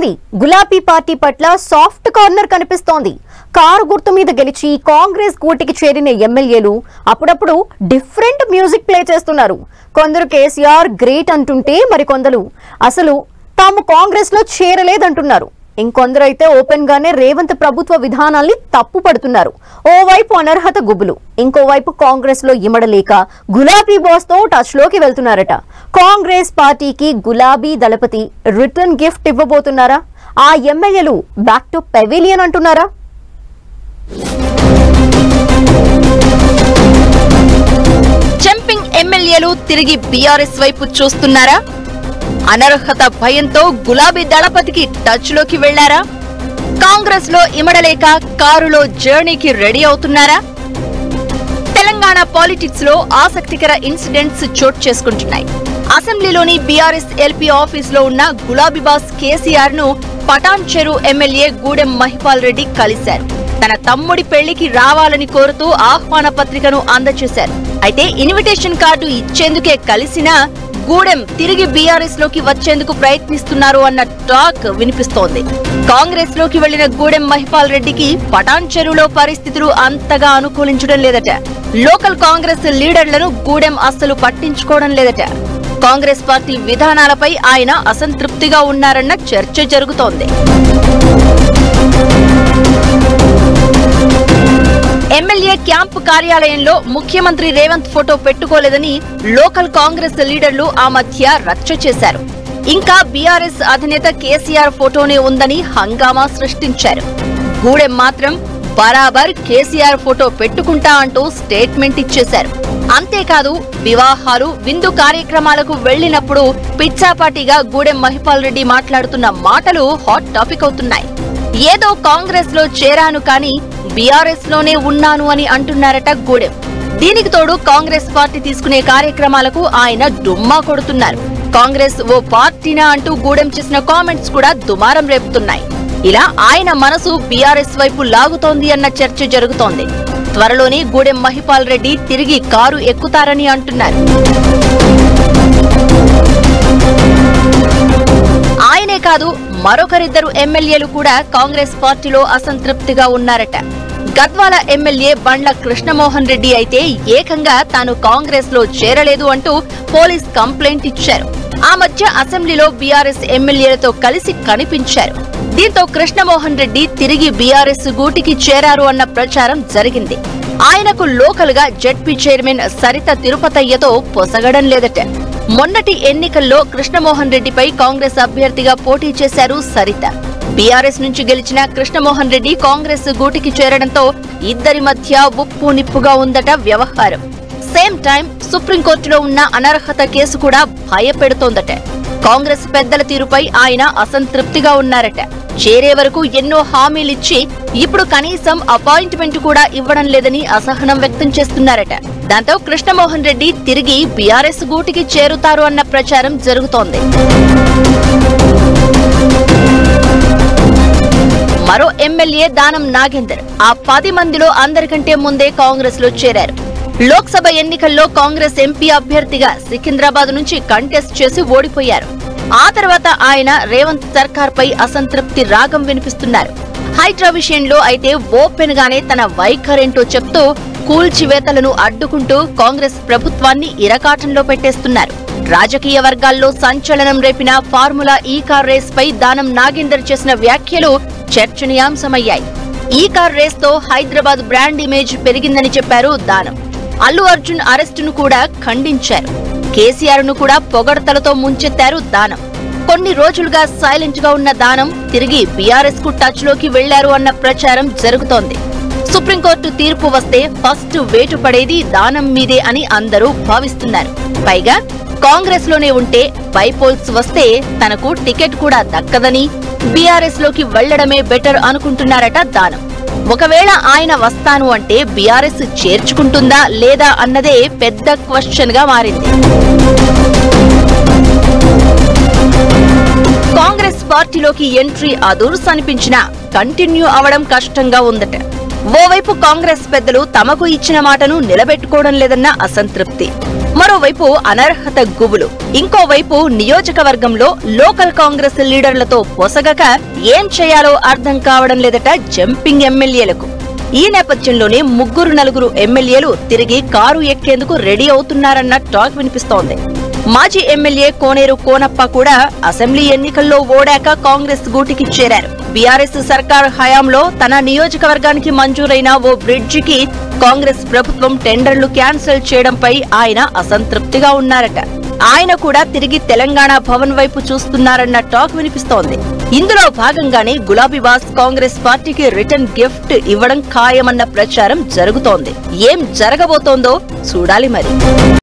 Exactly గులాబీ party పట్ల soft corner కనిపిస్తోంది. కారు గుర్తు మీద గెలిచి కాంగ్రెస్ కూటికి చేరిన ఎమ్మెల్యేలు అప్పుడప్పుడు డిఫరెంట్ మ్యూజిక్ ప్లే చేస్తున్నారు. కొందరు కేసీఆర్ గ్రేట్ అంటుంటే మరికొందరు అసలు తాము కాంగ్రెస్ లో చేరలేదంటున్నారు. ఇంకొందరు అయితే ఓపెన్ గానే రేవంత్ ప్రభుత్వ విధానాల్ని తప్పు పడుతున్నారు. ఓవైపు అనర్హత గుబులు, ఇంకోవైపు కాంగ్రెస్ లో ఇమడలేక గులాబీ బాస్ తో టచ్ లోకి వెళ్తున్నారట. కాంగ్రెస్ పార్టీకి గులాబీ దళపతి రిటర్న్ గిఫ్ట్ ఇవ్వబోతున్నారా? ఆ ఎమ్మెల్యేలు బ్యాక్ టు పెవిలియన్ అంటున్నారా? జంపింగ్ ఎమ్మెల్యేలు తిరిగి బీఆర్ఎస్ వైపు చూస్తున్నారా? అనర్హత భయంతో గులాబీ దళపతికి టచ్ లోకి వెళ్లారా? కాంగ్రెస్ లో ఇమడలేక కారులో జర్నీకి రెడీ అవుతున్నారా? తెలంగాణ పాలిటిక్స్ లో ఆసక్తికర ఇన్సిడెంట్స్ చోటు చేసుకుంటున్నాయి. అసెంబ్లీలోని బీఆర్ఎస్ ఎల్పీ ఆఫీస్ లో ఉన్న గులాబీ బాస్ కేసీఆర్ ను పటాన్ చెరు ఎమ్మెల్యే గూడెం మహిపాల్ రెడ్డి కలిశారు. తన తమ్ముడి పెళ్లికి రావాలని కోరుతూ ఆహ్వాన పత్రికను అందజేశారు. అయితే ఇన్విటేషన్ కార్డు ఇచ్చేందుకే కలిసినా గూడెం తిరిగి బీఆర్ఎస్ లోకి వచ్చేందుకు ప్రయత్నిస్తున్నారు అన్న టాక్ వినిపిస్తోంది. కాంగ్రెస్ లోకి వెళ్లిన గూడెం మహిపాల్ రెడ్డికి పటాన్ చెరువులో పరిస్థితులు అంతగా అనుకూలించడం లేదట. లోకల్ కాంగ్రెస్ లీడర్లను గూడెం అస్సలు పట్టించుకోవడం లేదట. కాంగ్రెస్ పార్టీ విధానాలపై ఆయన అసంతృప్తిగా ఉన్నారన్న చర్చ జరుగుతోంది. ఎమ్మెల్యే క్యాంపు కార్యాలయంలో ముఖ్యమంత్రి రేవంత్ ఫోటో పెట్టుకోలేదని లోకల్ కాంగ్రెస్ లీడర్లు ఆ మధ్య రచ్చ చేశారు. ఇంకా బీఆర్ఎస్ అధినేత కేసీఆర్ ఫోటోనే ఉందని హంగామా సృష్టించారు. గూడెం మాత్రం బరాబర్ కేసీఆర్ ఫోటో పెట్టుకుంటా అంటూ స్టేట్మెంట్ ఇచ్చేశారు. అంతేకాదు వివాహాలు, విందు కార్యక్రమాలకు వెళ్లినప్పుడు పిచ్చాపాటిగా గూడెం మహిపాల్ రెడ్డి మాట్లాడుతున్న మాటలు హాట్ టాపిక్ అవుతున్నాయి. ఏదో కాంగ్రెస్ లో చేరాను కానీ బీఆర్ఎస్ లోనే ఉన్నాను అని అంటున్నారట గూడెం. దీనికి తోడు కాంగ్రెస్ పార్టీ తీసుకునే కార్యక్రమాలకు ఆయన డుమ్మా కొడుతున్నారు. కాంగ్రెస్ ఓ పార్టీనా అంటూ గూడెం చేసిన కామెంట్స్ కూడా దుమారం రేపుతున్నాయి. ఇలా ఆయన మనసు బీఆర్ఎస్ వైపు లాగుతోంది అన్న చర్చ జరుగుతోంది. త్వరలోనే గూడెం మహిపాల్ రెడ్డి తిరిగి కారు ఎక్కుతారని అంటున్నారు. ఆయనే కాదు మరొకరిద్దరు ఎమ్మెల్యేలు కూడా కాంగ్రెస్ పార్టీలో అసంతృప్తిగా ఉన్నారట. గద్వాల ఎమ్మెల్యే బండ్ల కృష్ణమోహన్ రెడ్డి అయితే ఏకంగా తాను కాంగ్రెస్ లో చేరలేదు అంటూ పోలీస్ కంప్లైంట్ ఇచ్చారు. ఆ మధ్య అసెంబ్లీలో బీఆర్ఎస్ ఎమ్మెల్యేలతో కలిసి కనిపించారు. దీంతో కృష్ణమోహన్ రెడ్డి తిరిగి బీఆర్ఎస్ గూటికి చేరారు అన్న ప్రచారం జరిగింది. ఆయనకు లోకల్ గా జెడ్పీ చైర్మన్ సరిత తిరుపతయ్యతో పొసగడం లేదట. మొన్నటి ఎన్నికల్లో కృష్ణమోహన్ రెడ్డిపై కాంగ్రెస్ అభ్యర్థిగా పోటీ చేశారు సరిత. బీఆర్ఎస్ నుంచి గెలిచిన కృష్ణమోహన్ రెడ్డి కాంగ్రెస్ గూటికి చేరడంతో ఇద్దరి మధ్య ఉప్పు నిప్పుగా ఉందట వ్యవహారం. సేమ్ టైం సుప్రీంకోర్టులో ఉన్న అనర్హత కేసు కూడా భయపెడుతోందట. కాంగ్రెస్ పెద్దల తీరుపై ఆయన అసంతృప్తిగా ఉన్నారట. చేరే వరకు ఎన్నో హామీలిచ్చి ఇప్పుడు కనీసం అపాయింట్మెంట్ కూడా ఇవ్వడం లేదని అసహనం వ్యక్తం చేస్తున్నారట. దాంతో కృష్ణమోహన్ రెడ్డి తిరిగి బీఆర్ఎస్ గూటికి చేరుతారు అన్న ప్రచారం జరుగుతోంది. మరో ఎమ్మెల్యే దానం నాగేందర్ ఆ 10 మందిలో అందరికంటే ముందే కాంగ్రెస్ లో చేరారు. లోక్సభ ఎన్నికల్లో కాంగ్రెస్ ఎంపీ అభ్యర్థిగా సికింద్రాబాద్ నుంచి కంటెస్ట్ చేసి ఓడిపోయారు. ఆ తర్వాత ఆయన రేవంత్ సర్కార్ పై అసంతృప్తి రాగం వినిపిస్తున్నారు. హైడ్రా విషయంలో అయితే ఓపెన్ గానే తన వైఖరేంటో చెప్తూ కూల్చివేతలను అడ్డుకుంటూ కాంగ్రెస్ ప్రభుత్వాన్ని ఇరకాటంలో పెట్టేస్తున్నారు. రాజకీయ వర్గాల్లో సంచలనం రేపిన ఫార్ములా ఈ కార్ రేస్ పై దానం నాగేందర్ చేసిన వ్యాఖ్యలు చర్చనీయాంశమయ్యాయి. ఈ కార్ రేస్ తో హైదరాబాద్ బ్రాండ్ ఇమేజ్ పెరిగిందని చెప్పారు దానం. అల్లు అర్జున్ అరెస్టును కూడా ఖండించారు. కేసీఆర్ ను కూడా పొగడ్తలతో ముంచెత్తారు దానం. కొన్ని రోజులుగా సైలెంట్ గా ఉన్న దానం తిరిగి బీఆర్ఎస్ కు టచ్ లోకి వెళ్లారు అన్న ప్రచారం జరుగుతోంది. సుప్రీంకోర్టు తీర్పు వస్తే ఫస్ట్ వేటు పడేది దానం మీదే అని అందరూ భావిస్తున్నారు. పైగా కాంగ్రెస్ లోనే ఉంటే బైపోల్స్ వస్తే తనకు టికెట్ కూడా దక్కదని బీఆర్ఎస్ లోకి వెళ్లడమే బెటర్ అనుకుంటున్నారట దానం. ఒకవేళ ఆయన వస్తాను అంటే బీఆర్ఎస్ చేర్చుకుంటుందా లేదా అన్నదే పెద్ద క్వశ్చన్ గా మారింది. కాంగ్రెస్ పార్టీలోకి ఎంట్రీ అదుర్స్ అనిపించినా కంటిన్యూ అవడం కష్టంగా ఉందట. ఓవైపు కాంగ్రెస్ పెద్దలు తమకు ఇచ్చిన మాటను నిలబెట్టుకోవడం లేదన్న అసంతృప్తి, మరోవైపు అనర్హత గుబులు, ఇంకోవైపు నియోజకవర్గంలో లోకల్ కాంగ్రెస్ లీడర్లతో పొసగక ఏం చేయాలో అర్థం కావడం లేదట జంపింగ్ ఎమ్మెల్యేలకు. ఈ నేపథ్యంలోనే 3-4 ఎమ్మెల్యేలు తిరిగి కారు ఎక్కేందుకు రెడీ అవుతున్నారన్న టాక్ వినిపిస్తోంది. మాజీ ఎమ్మెల్యే కోనేరు కోనప్ప కూడా అసెంబ్లీ ఎన్నికల్లో ఓడాక కాంగ్రెస్ గూటికి చేరారు. బీఆర్ఎస్ సర్కార్ హయాంలో తన నియోజకవర్గానికి మంజూరైన ఓ బ్రిడ్జికి కాంగ్రెస్ ప్రభుత్వం టెండర్లు క్యాన్సిల్ చేయడంపై ఆయన అసంతృప్తిగా ఉన్నారట. ఆయన కూడా తిరిగి తెలంగాణ భవన్ వైపు చూస్తున్నారన్న టాక్ వినిపిస్తోంది. ఇందులో భాగంగానే గులాబీబాస్ కాంగ్రెస్ పార్టీకి రిటర్న్ గిఫ్ట్ ఇవ్వడం ఖాయమన్న ప్రచారం జరుగుతోంది. ఏం జరగబోతోందో చూడాలి మరి.